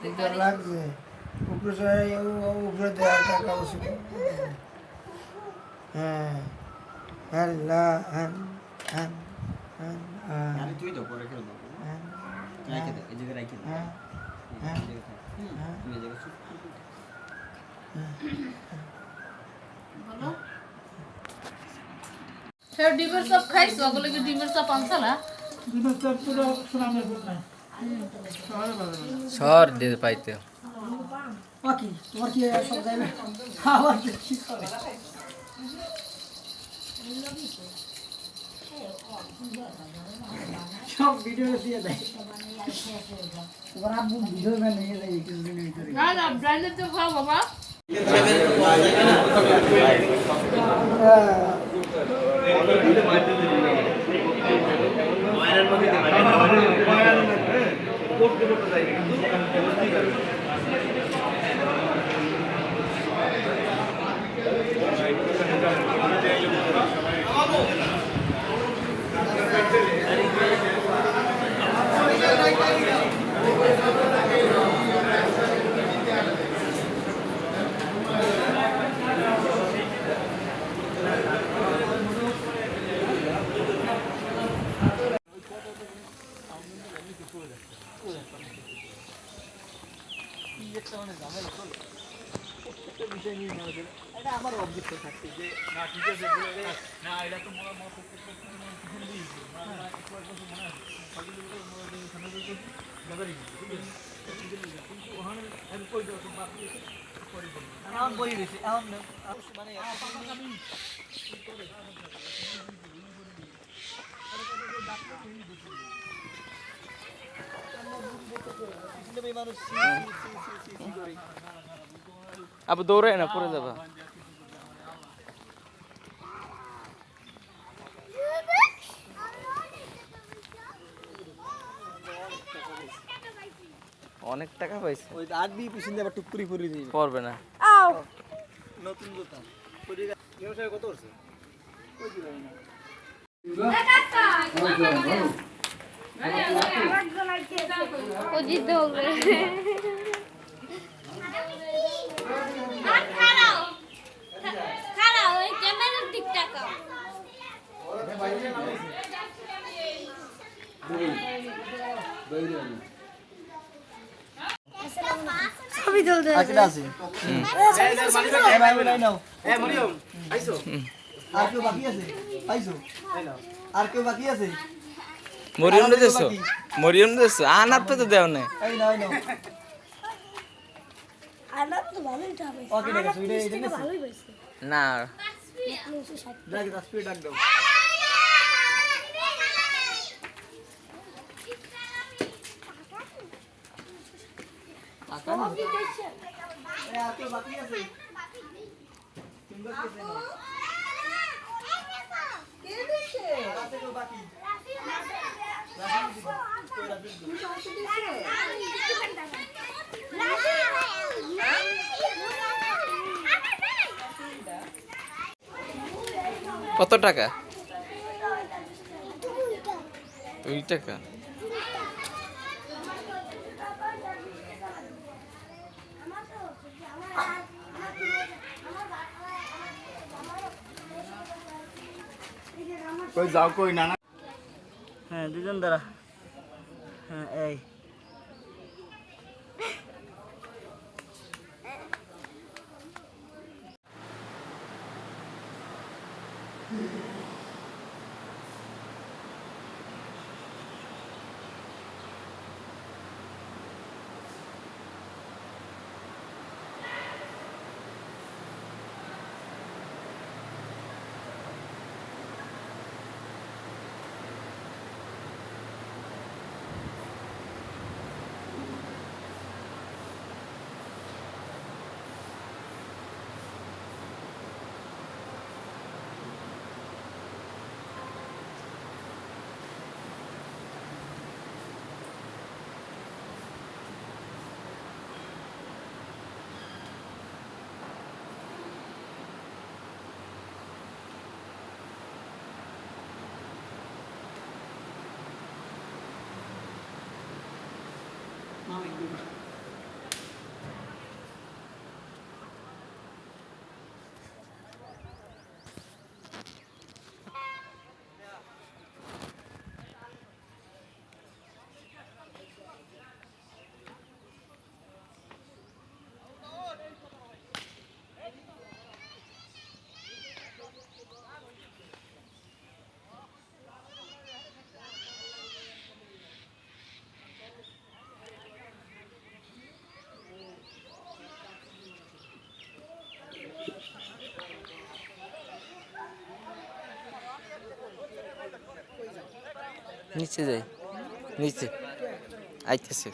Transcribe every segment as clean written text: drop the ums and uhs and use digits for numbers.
এটা লাগছে উপরে দেওয়ার টাকা বসে হ্যাঁ আল্লাহ আরে তুই দাও পরে খেলবো রাইখে দে এই জায়গায় রাইখে দে তুমি এই জায়গায় চুপ বলো স্যার ডিমের চপ খাইছো ওগুলো কি ডিমের চপ আনছালা ডিমের চপ পুরো সুনামের বুক না সর দিতে পাইতে বাকি তোমার কি সব যাইবে খাওয়ার বেশি করে সব ভিডিও দিয়ে দেয় তোমার আব্বু ভিডিও বানিয়ে দেয় কিছুদিনের ভিতরে না না ব্র্যান্ডের তো খাও বাবা আবু দৌড়ায় না পড়ে যাবা অনেক টাকা পাইছে ওই আট দিয়ে পিছন দিয়ে আবার টুকপুরি পরে দিই পড়বে না নতুন জুতা ব্যবসায় কত হচ্ছে ও জিতে হবে খারাপ ওই ক্যামেরার দিক তাকাও ছবি তুলতে আজকে আছে এই ভাই বলাই নাও এই মরিয়ম আইছো আর কেউ বাকি আছে আইছো আর কেউ বাকি আছে মরিয়ম দেছো মরিয়ম দেছো আনার তো দেও না এই নাও নাও আলাপ তো ভালোই হবে ওকে ঠিক আছে এটা এটা ভালোই হইছে না ডাক 10 মিনিট ডাক দাও আর কেউ বাকি আছে তুমি বাকি আছে না কে দিছে আছে কেউ বাকি কত টাকা 2 টাকা কই যাও কই না না হ্যাঁ দুজন দাঁড়া হ্যাঁ এই নিচে যাই নিচে আইতেছে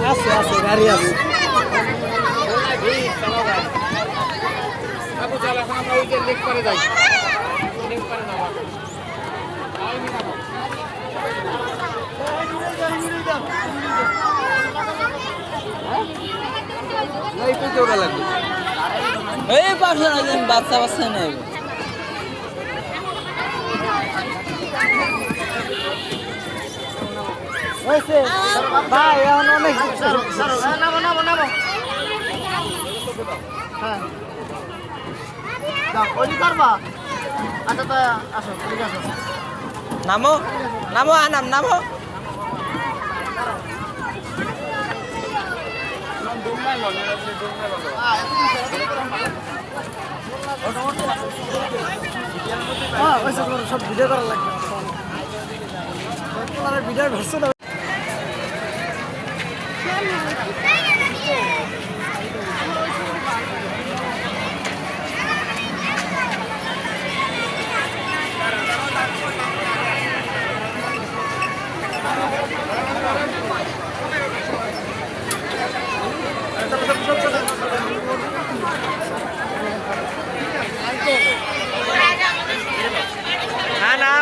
আছে আছে গাড়ি আছে এই পাশে বাচ্চা বাচ্চা নেই হয়েছে ভাই এখন অনেক নামো নামো নামো হ্যাঁ ওই করবা আচ্ছা তো আসো ঠিক আছে নামো নামো আনাম নামো সব ভিডিও করা লাগবে ভিডিও ধরছে না না